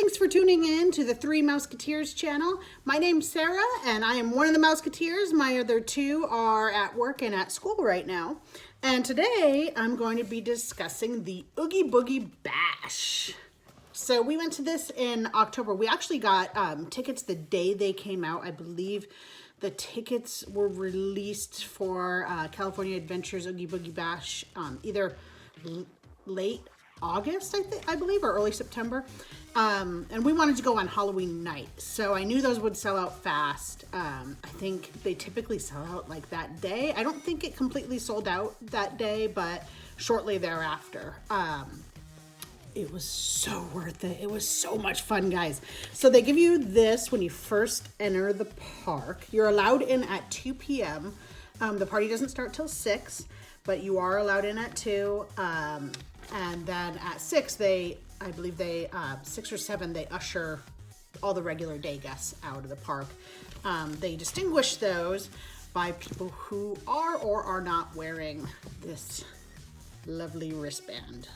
thanks for tuning in to the Three Mouseketeers channel. My name's Sarah, and I am one of the Mouseketeers. My other two are at work and at school right now. And today, I'm going to be discussing the Oogie Boogie Bash. So we went to this in October. We actually got tickets the day they came out. I believe the tickets were released for California Adventures Oogie Boogie Bash either late August, I believe, or early September. And we wanted to go on Halloween night. So I knew those would sell out fast. I think they typically sell out like that day. I don't think it completely sold out that day, but shortly thereafter. It was so worth it. It was so much fun, guys. So they give you this when you first enter the park. You're allowed in at 2 p.m. The party doesn't start till 6, but you are allowed in at 2. And then at 6, I believe 6 or 7, they usher all the regular day guests out of the park. They distinguish those by people who are or are not wearing this lovely wristband.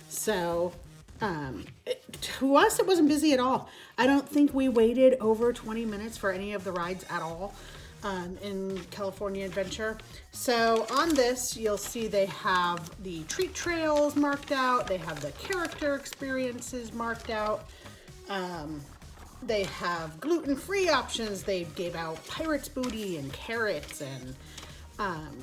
So, to us, it wasn't busy at all. I don't think we waited over 20 minutes for any of the rides at all in California Adventure. So on this, you'll see they have the treat trails marked out. They have the character experiences marked out. They have gluten-free options. They gave out pirate's booty and carrots and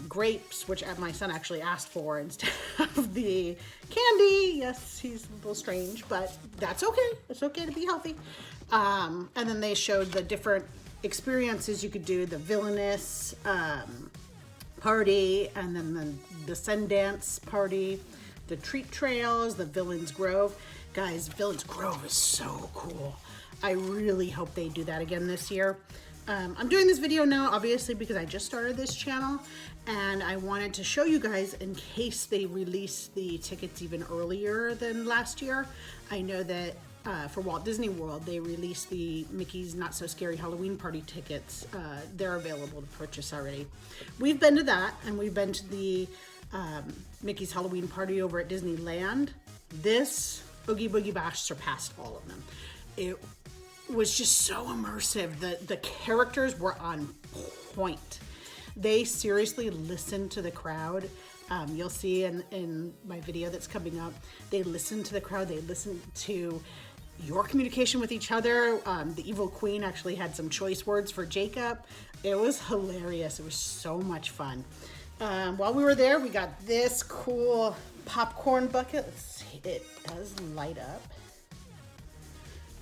grapes, which my son actually asked for instead of the candy. Yes, he's a little strange, but that's okay. It's okay to be healthy. And then they showed the different experiences you could do, the villainous party, and then the Sundance party, the treat trails, the Villains Grove. Guys, Villains Grove is so cool. I really hope they do that again this year. I'm doing this video now, obviously, because I just started this channel, and I wanted to show you guys in case they release the tickets even earlier than last year. I know that for Walt Disney World, they released the Mickey's Not So Scary Halloween Party tickets. They're available to purchase already. We've been to that, and we've been to the Mickey's Halloween Party over at Disneyland. This Oogie Boogie Bash surpassed all of them. It was just so immersive. The characters were on point. They seriously listened to the crowd. You'll see in my video that's coming up, they listened to the crowd. They listened to your communication with each other. The evil queen actually had some choice words for Jacob. It was hilarious. It was so much fun. While we were there, we got this cool popcorn bucket. Let's see, it does light up.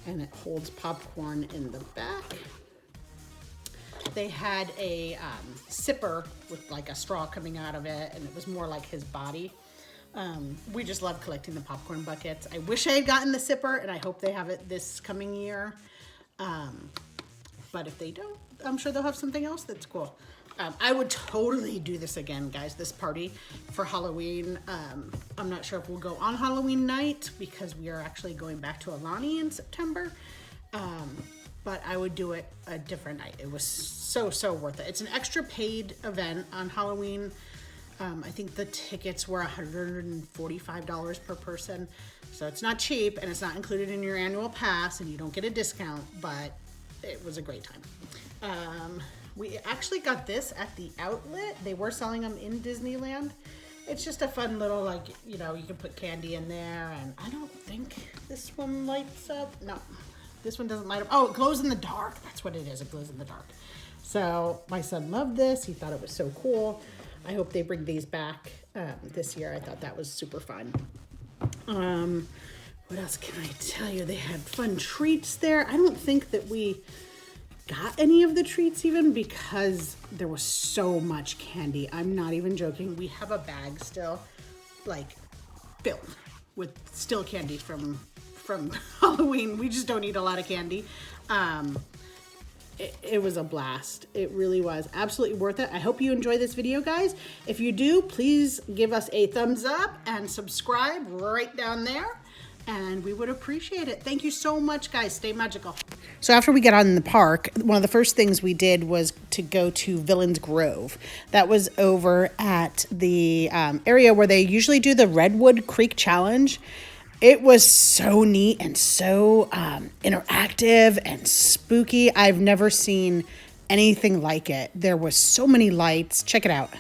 And it holds popcorn in the back. They had a sipper with like a straw coming out of it, and it was more like his body. We just love collecting the popcorn buckets. I wish I had gotten the sipper, and I hope they have it this coming year. But if they don't, I'm sure they'll have something else that's cool. I would totally do this again, guys, this party for Halloween. I'm not sure if we'll go on Halloween night because we are actually going back to Alani in September. But I would do it a different night. It was so worth it. It's an extra paid event on Halloween. I think the tickets were $145 per person. So it's not cheap, and it's not included in your annual pass, and you don't get a discount, but it was a great time. We actually got this at the outlet. They were selling them in Disneyland. It's just a fun little, like, you can put candy in there, and I don't think this one lights up. No, this one doesn't light up. Oh, it glows in the dark. That's what it is. It glows in the dark. So my son loved this. He thought it was so cool. I hope they bring these back this year. I thought that was super fun. What else can I tell you? They had fun treats there. I don't think that we got any of the treats even because there was so much candy. I'm not even joking. We have a bag still, like, filled with still candy from Halloween. We just don't eat a lot of candy. It was a blast. It really was absolutely worth it. I hope you enjoy this video, guys. If you do, please give us a thumbs up and subscribe right down there. And we would appreciate it. Thank you so much, guys. Stay magical. So after we got on in the park, one of the first things we did was to go to Villains Grove. That was over at the area where they usually do the Redwood Creek Challenge. It was so neat and so interactive and spooky. I've never seen anything like it. There was so many lights. Check it out.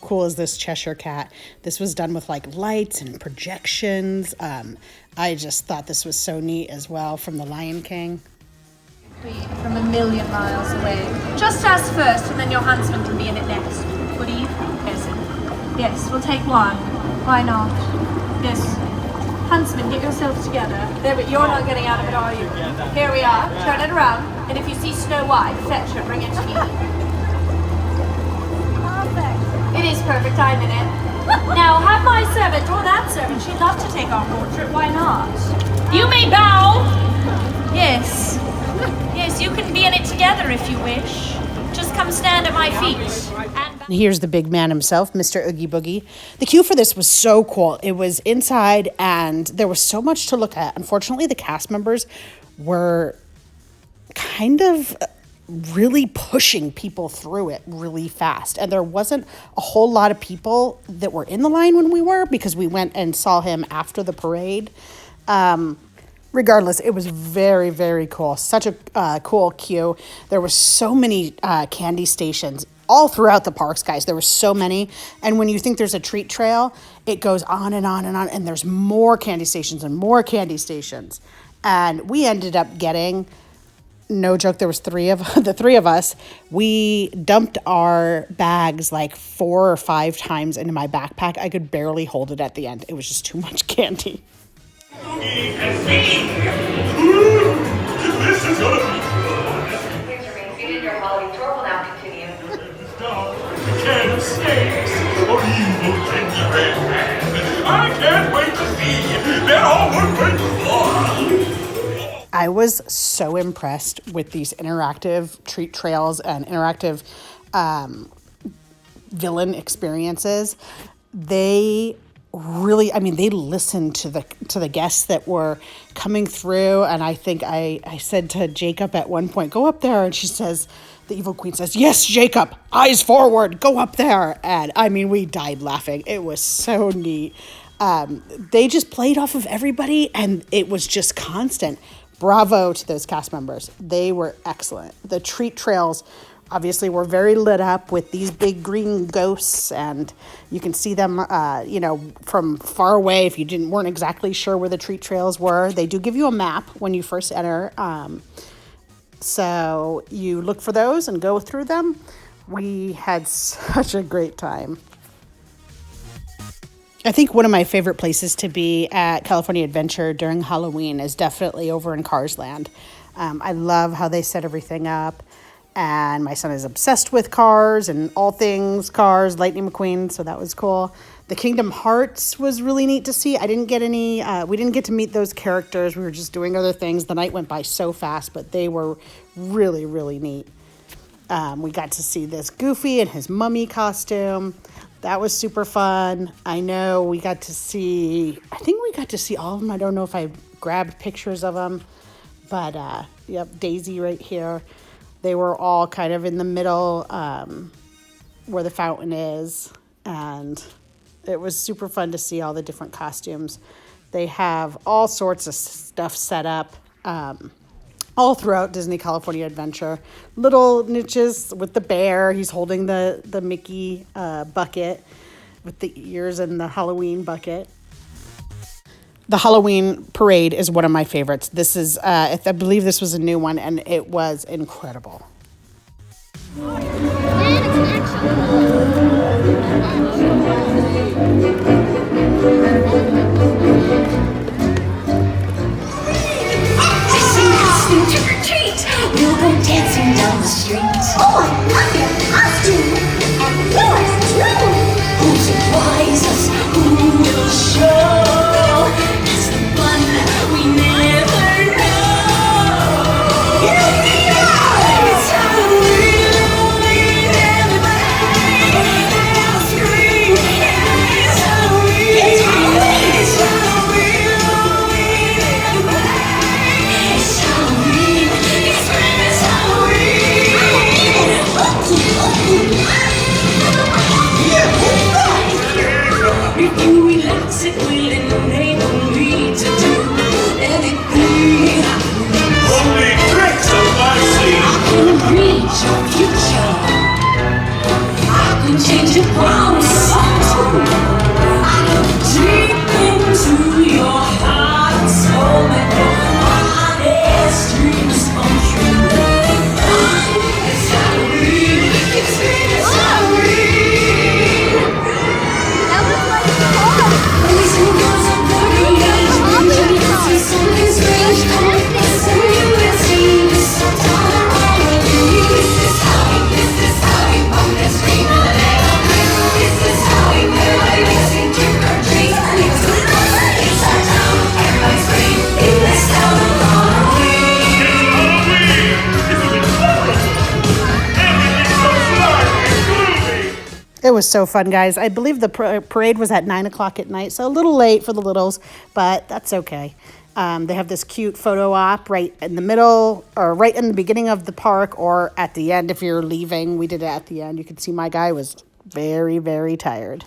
Cool is this Cheshire Cat. This was done with like lights and projections. I just thought this was so neat as well, from The Lion King. From a million miles away. Just us first, and then your huntsman can be in it next. Would he? Yes, we'll take one. Why not? Yes. Huntsman, get yourselves together. There, you're not getting out of it, are you? Here we are. Turn it around, and if you see Snow White, fetch her. Bring it to me. It is perfect, I'm in it. Now, have my servant, or that servant, she'd love to take our portrait, why not? You may bow! Yes. Yes, you can be in it together if you wish. Just come stand at my feet. And here's the big man himself, Mr. Oogie Boogie. The queue for this was so cool. It was inside, and there was so much to look at. Unfortunately, the cast members were kind of really pushing people through it really fast. And there wasn't a whole lot of people that were in the line when we were, because we went and saw him after the parade. Regardless, it was very, very cool. Such a cool queue. There were so many candy stations all throughout the parks, guys. There were so many. And when you think there's a treat trail, it goes on and on and on. And there's more candy stations and more candy stations. And we ended up getting, no joke, there was the three of us. We dumped our bags like 4 or 5 times into my backpack. I could barely hold it at the end. It was just too much candy. Oogie and me! This is gonna be good! Please remain seated. Your Halloween tour will now continue. A can of snakes, or evil gingerbread man. I can't wait to see. They're all working for. I was so impressed with these interactive treat trails and interactive villain experiences. They really, I mean, they listened to the guests that were coming through. And I think I said to Jacob at one point, go up there. And she says, the evil queen says, yes, Jacob, eyes forward, go up there. And I mean, we died laughing. It was so neat. They just played off of everybody, and it was just constant. Bravo to those cast members. They were excellent. The treat trails obviously were very lit up with these big green ghosts, and you can see them, from far away if you weren't exactly sure where the treat trails were. They do give you a map when you first enter, so you look for those and go through them. We had such a great time. I think one of my favorite places to be at California Adventure during Halloween is definitely over in Cars Land. I love how they set everything up, and my son is obsessed with cars and all things cars, Lightning McQueen, so that was cool. The Kingdom Hearts was really neat to see. We didn't get to meet those characters. We were just doing other things. The night went by so fast, but they were really, really neat. We got to see this Goofy in his mummy costume. That was super fun. I know we got to see all of them. I don't know if I grabbed pictures of them, but yep, Daisy right here. They were all kind of in the middle where the fountain is, and it was super fun to see all the different costumes. They have all sorts of stuff set up all throughout Disney California Adventure. Little niches with the bear. He's holding the Mickey bucket with the ears and the Halloween bucket. The Halloween parade is one of my favorites. This is, I believe this was a new one, and it was incredible. We'll go dancing down the street. Oh, I love your costume! And yours too! Who'll surprise us? Who will show? That's the fun we never know! change your future. I can change your promise too. I look deep into your heart and soul, make your honest dreams come true. It's Halloween, it's Halloween. That was like fun. Boys and girls of every age, when you see something strange, come and say you see this sometime around you. This is how we bump and scream in the dead of night. This is how we everybody listening to our dreams. And it's good fun, it's our town, everybody scream in this town of Halloween. It was so fun, guys. I believe the parade was at 9 o'clock at night, so a little late for the littles, but that's okay. They have this cute photo op right in the middle, or right in the beginning of the park, or at the end if you're leaving. We did it at the end. You can see my guy was very, very tired.